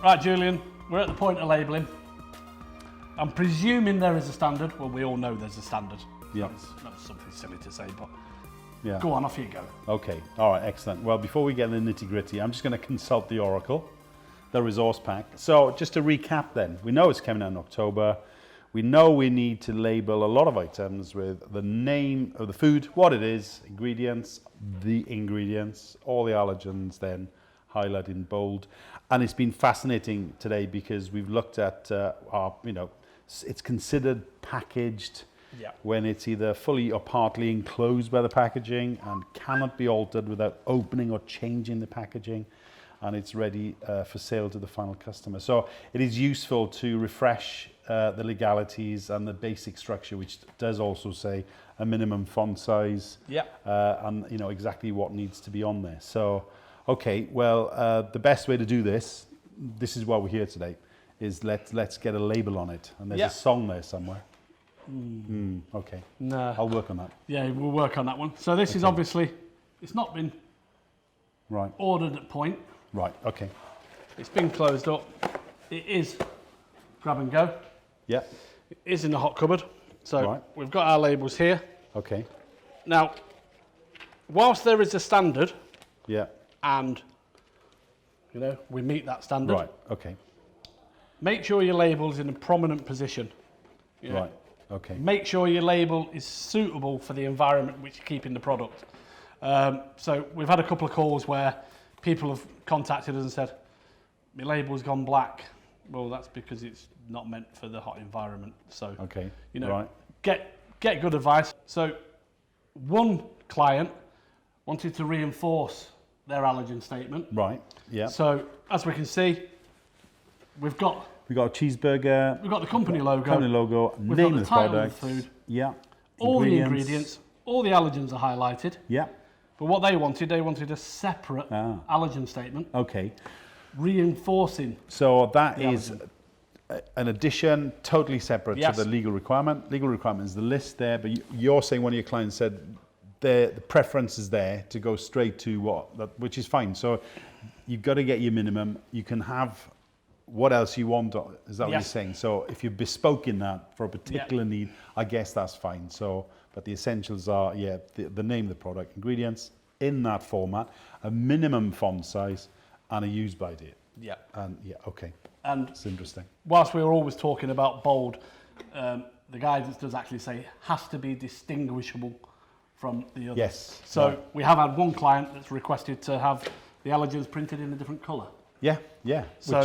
Right, Julian, we're at the point of labelling. I'm presuming there is a standard. Well, we all know there's a standard. Yeah. That's something silly to say, but Yeah. go on, off you go. Okay, all right, excellent. Well, before we get into the nitty-gritty, I'm just going to consult the Oracle, the resource pack. So just to recap then, we know it's coming out in October. We know we need to label a lot of items with the name of the food, what it is, ingredients, all the allergens then highlighted in bold. And it's been fascinating today because we've looked at it's considered packaged when it's either fully or partly enclosed by the packaging and cannot be altered without opening or changing the packaging, and it's ready for sale to the final customer. So it is useful to refresh the legalities and the basic structure, which does also say a minimum font size and exactly what needs to be on there. So, okay, well, the best way to do this is why we're here today, is let's get a label on it. And there's a song there somewhere. Okay. No. I'll work on that. Yeah, we'll work on that one. So this is obviously, it's not been ordered at point. Right, okay. It's been closed up. It is grab and go. Yeah. It is in the hot cupboard. So we've got our labels here. Okay. Now, whilst there is a standard, and we meet that standard. Right, okay. Make sure your label's in a prominent position. Right, okay. Make sure your label is suitable for the environment which you keep in the product. So we've had a couple of calls where people have contacted us and said, my label's gone black. Well, that's because it's not meant for the hot environment. So, get good advice. So one client wanted to reinforce their allergen statement. Right, yeah. So as we can see, we've got a cheeseburger. We've got the company logo. Company logo. We've name got the title of the food. Yeah. All the ingredients. All the allergens are highlighted. Yeah. But what they wanted a separate allergen statement. Okay. Reinforcing. So that is an addition, totally separate to the legal requirement. Legal requirement is the list there, but you're saying one of your clients said the preference is there to go straight to which is fine. So you've got to get your minimum. You can have what else you want. Is that what you're saying? So if you're bespoke in that for a particular need, I guess that's fine. So, but the essentials are, the name of the product, ingredients in that format, a minimum font size, and a use by date. Yeah. And okay. And it's interesting. Whilst we were always talking about bold, the guidance does actually say has to be distinguishable from the others. Yes. So we have had one client that's requested to have the allergens printed in a different colour. Yeah, yeah. So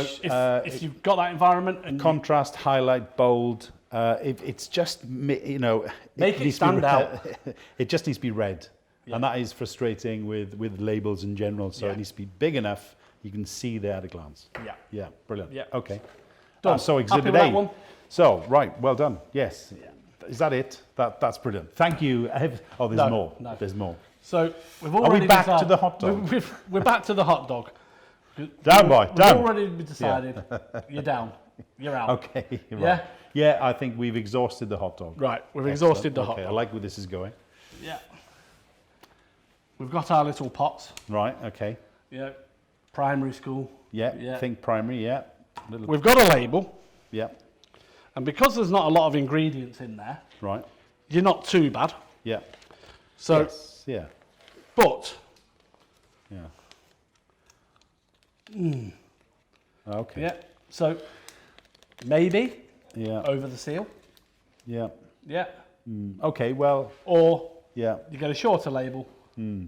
if you've got that environment and contrast, highlight, bold, it's just make it stand out. It just needs to be red, and that is frustrating with labels in general. So it needs to be big enough you can see there at a glance. Yeah. Yeah. Brilliant. Yeah. Okay. Done. So Exhibit Happy with A. that one? So well done. Yes. Yeah. Is that it? That's brilliant. Thank you. There's more. No. There's more. So we've already. Are we back to the hot dog? We're back to the hot dog. Down, boy. Down. We've already decided. You're down. You're out. Okay. Right. Yeah. Yeah. I think we've exhausted the hot dog. Right. We've exhausted the hot dog. I like where this is going. Yeah. We've got our little pots. Right. Okay. Yeah. Primary school. Yeah. Think primary. Yeah. We've got a label. Yeah. And because there's not a lot of ingredients in there. Right. You're not too bad. Yeah. So. Yes. Yeah. But. Yeah. Okay. Yeah. So maybe. Yeah. Over the seal. Yeah. Yeah. Okay. Well. Or. Yeah. You get a shorter label.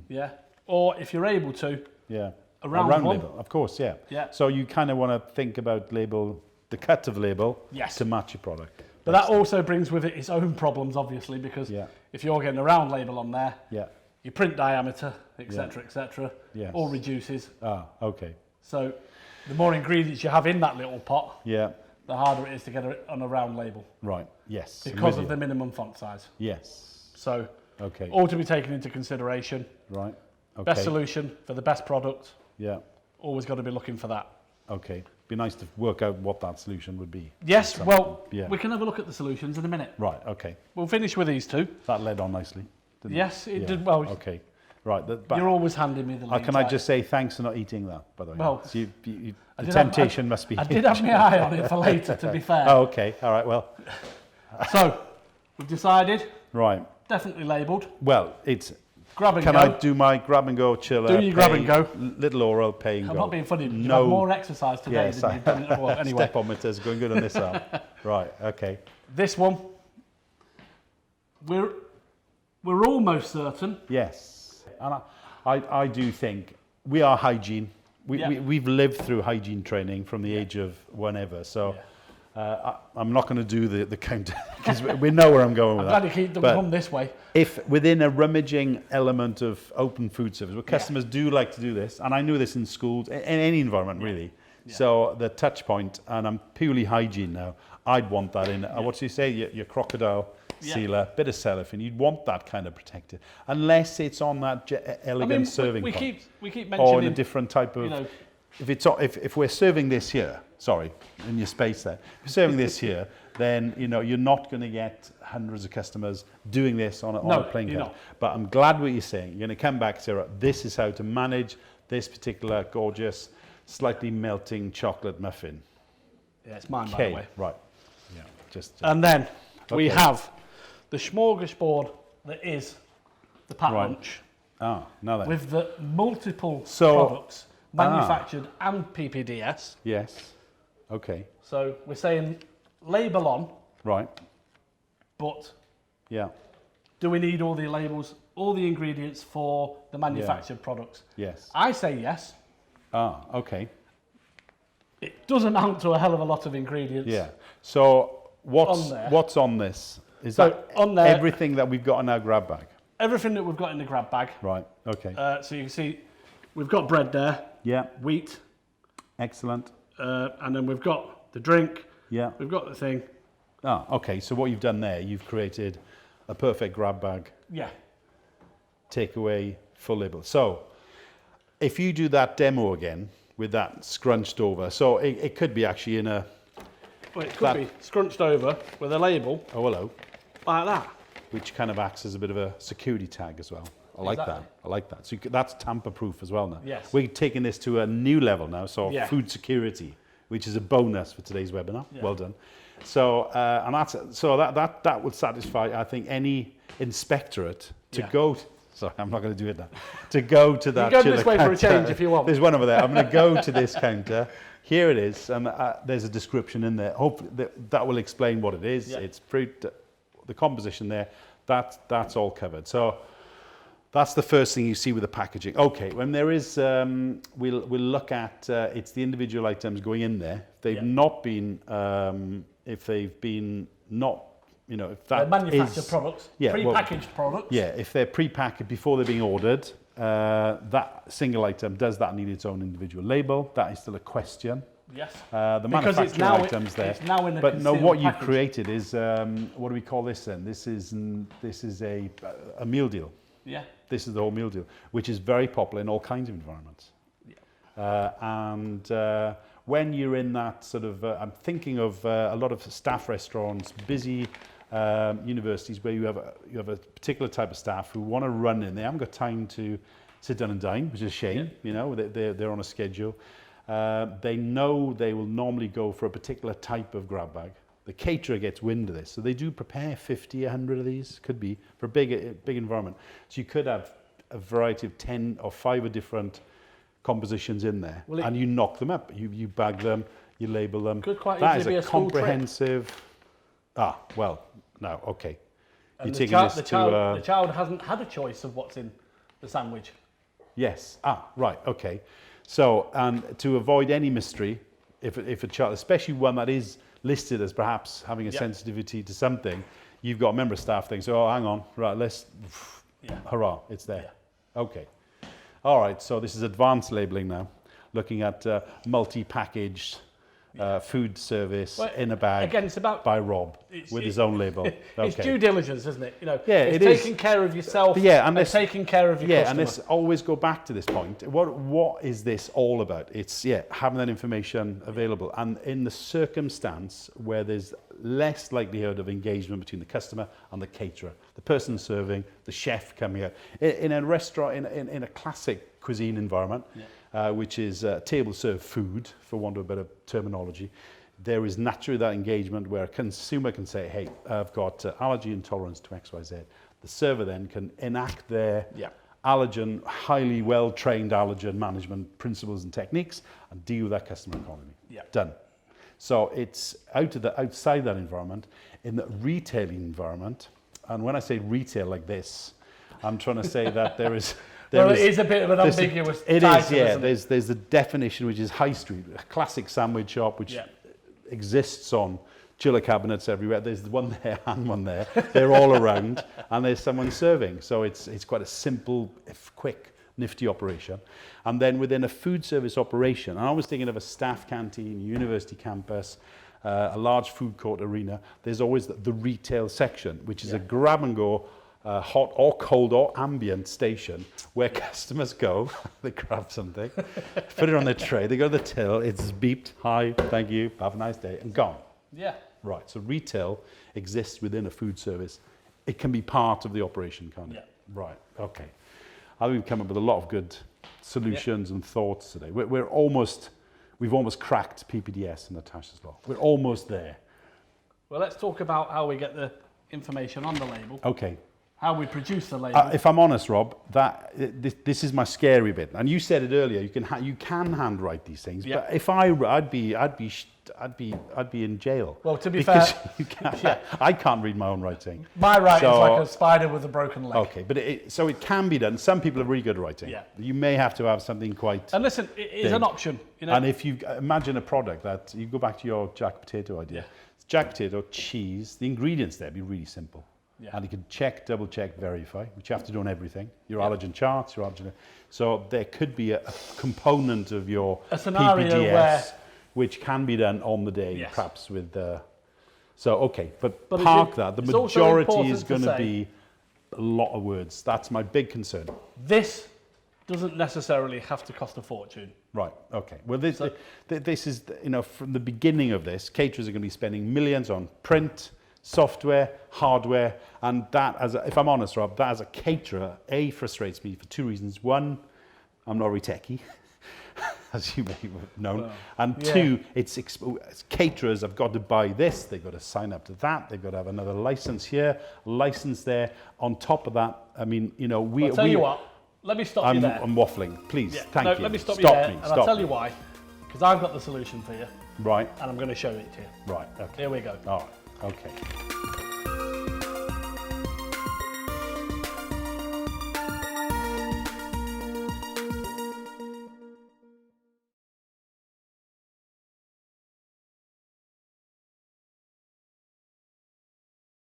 Yeah. Or if you're able to. Yeah. A round label. Of course. Yeah. Yeah. So you kind of want to think about the cut of label. Yes. To match your product. But that also brings with it its own problems, obviously, because if you're getting a round label on there. Yeah. Your print diameter, etc., all reduces. Ah. Okay. So the more ingredients you have in that little pot, the harder it is to get it on a round label. Right. Yes. Because of the minimum font size. Yes. So all to be taken into consideration. Right. Okay. Best solution for the best product. Yeah. Always got to be looking for that. Okay. Be nice to work out what that solution would be. Yes. Well, we can have a look at the solutions in a minute. Right. Okay. We'll finish with these two. That led on nicely. Yes, it did well. Okay. Right. You're always handing me the lead Can I time. just say thanks for not eating that, by the way? Well, So the temptation must be... I did have my eye on it for later, to be fair. Oh, okay. All right, well... So, we've decided, Right. definitely labelled. Well, it's... Grab and go. Can I do my grab and go chiller? Do your grab and go. Little oral, pay and go. I'm not being funny. You've No. had more exercise today than you've done. Well, anyway. Stepometer's going good on this arm. Right, okay. This one, we're almost certain. Yes. And I do think we are hygiene. We've lived through hygiene training from the age of whenever. So I'm not going to do the counter because we know where I'm going with that. I'm glad you keep them come this way. If within a rummaging element of open food service, where customers do like to do this, and I knew this in schools, in any environment really. Yeah. So the touch point, and I'm purely hygiene now, I'd want that in. What do you say? Your crocodile sealer, bit of cellophane. You'd want that kind of protected, unless it's on that elegant serving pot. We keep mentioning, or in a different type of. You know, if we're serving this here, sorry, in your space there, if you're serving this here, then you're not going to get hundreds of customers doing this on a plain card. But I'm glad what you're saying. You're going to come back, Sarah. This is how to manage this particular gorgeous, slightly melting chocolate muffin. Yeah, it's mine, by the way. Right. Yeah. And then we have the smorgasbord that is the pack lunch. Ah, now then. With the multiple products manufactured and PPDS. Yes. Okay. So we're saying label on. Right. But yeah, do we need all the labels, all the ingredients for the manufactured products? Yes. I say yes. Ah, okay. It does amount to a hell of a lot of ingredients. Yeah. So what's on this? Is that on there, everything that we've got in our grab bag? Everything that we've got in the grab bag. Right. Okay. So you can see we've got bread there. Yeah. Wheat. Excellent. And then we've got the drink. Yeah. We've got the thing. Ah, okay. So what you've done there, you've created a perfect grab bag. Yeah. Takeaway, full label. So if you do that demo again with that scrunched over, so it could be actually in a... Well, it could be scrunched over with a label. Oh, hello. Like that. Which kind of acts as a bit of a security tag as well. I like that. I like that. So that's tamper-proof as well now. Yes. We're taking this to a new level now, so food security, which is a bonus for today's webinar. Yeah. Well done. So that would satisfy, I think, any inspectorate to go. Sorry, I'm not going to do it now. To go to that. You go this way for a change if you want. There's one over there. I'm going to go to this counter. Here it is, and there's a description in there. Hopefully that will explain what it is. Yeah. It's fruit, the composition there. That's all covered. So that's the first thing you see with the packaging. Okay, when there is, we'll look at it's the individual items going in there. If they've not been, if that manufactured products, pre-packaged products. Yeah, if they're pre-packaged before they're being ordered, that single item, does that need its own individual label? That is still a question. Yes. The manufacturing items there. It's now in the but no, what you've package. Created is, what do we call this then? This is a meal deal. Yeah. This is the whole meal deal, which is very popular in all kinds of environments. Yeah. When you're in that sort of, I'm thinking of a lot of staff restaurants, busy universities where you have a particular type of staff who want to run in. They haven't got time to sit down and dine, which is a shame. Yeah. They're on a schedule. They know they will normally go for a particular type of grab bag. The caterer gets wind of this, so they do prepare 50, 100 of these, could be, for a big environment. So you could have a variety of 10 or 5 different compositions in there, and you knock them up. You bag them, you label them. Could quite that easily is be a a comprehensive. No, okay. And the child hasn't had a choice of what's in the sandwich. Yes. Right. Okay. So, and to avoid any mystery, if a child, especially one that is listed as perhaps having a sensitivity to something, you've got a member of staff thinks, oh, hang on, right, hurrah, it's there. Yeah. Okay. All right, so this is advanced labeling now, looking at multi-packaged food service in a bag again, it's about, by Rob with his own label. Okay. It's due diligence, isn't it? It's taking care of yourself and taking care of your customer. And let's always go back to this point. What is this all about? It's having that information available, and in the circumstance where there's less likelihood of engagement between the customer and the caterer. The person serving, the chef coming out. In a restaurant, in a classic cuisine environment, which is table served food, for want of a better terminology, there is naturally that engagement where a consumer can say, hey, I've got allergy intolerance to XYZ. The server then can enact their allergen, highly well-trained allergen management principles and techniques and deal with that customer economy. Done. So it's outside that environment, in the retailing environment, and when I say retail like this, I'm trying to say that there is... Well, it is a bit of an ambiguous title, isn't it? There's a definition which is high street, a classic sandwich shop which exists on chiller cabinets everywhere. There's one there and one there. They're all around, and there's someone serving. So it's quite a simple, quick, nifty operation. And then within a food service operation, and I was thinking of a staff canteen, university campus, a large food court arena, there's always the retail section, which is a grab and go, hot or cold or ambient station where customers go, they grab something, put it on their tray, they go to the till, it's beeped, hi, thank you, have a nice day, and gone. Yeah. Right, so retail exists within a food service. It can be part of the operation, can't it? Yeah. Right, okay. I think we've come up with a lot of good solutions and thoughts today. We've almost cracked PPDS and Natasha's law. We're almost there. Well, let's talk about how we get the information on the label. Okay. How we produce the label. If I'm honest, Rob, this is my scary bit. And you said it earlier. You can handwrite these things. But if I'd be in jail. Well, to be because fair, you can't, I can't read my own writing. My writing's like a spider with a broken leg. Okay, but so it can be done. Some people are really good at writing. Yeah. You may have to have something quite. And listen, it is an option. You know? And if you imagine a product that you go back to your jack potato idea. Yeah. It's jack potato, cheese. The ingredients there be really simple. Yeah. And you can check, double check, verify, which you have to do on everything. Your allergen charts, your allergen. So there could be a component of your a scenario PPDS where, which can be done on the day, perhaps with. So okay, but But park that. The majority is important going to to say- be a lot of words. That's my big concern. this doesn't necessarily have to cost a fortune. Right. Okay. Well, this is from the beginning of this, caterers are going to be spending millions on print, software, hardware, and that, if I'm honest, Rob, that as a caterer, frustrates me for two reasons. One, I'm not very techie, as you may have known. Well, and two, it's caterers have got to buy this, they've got to sign up to that, they've got to have another license here, license there. On top of that, I mean, I'll tell you what, let me stop you there. I'm waffling, please. Thank you. Let me stop you there, and I'll tell you why. Because I've got the solution for you. Right. And I'm going to show it to you. Right. Okay. Here we go. All right. Okay.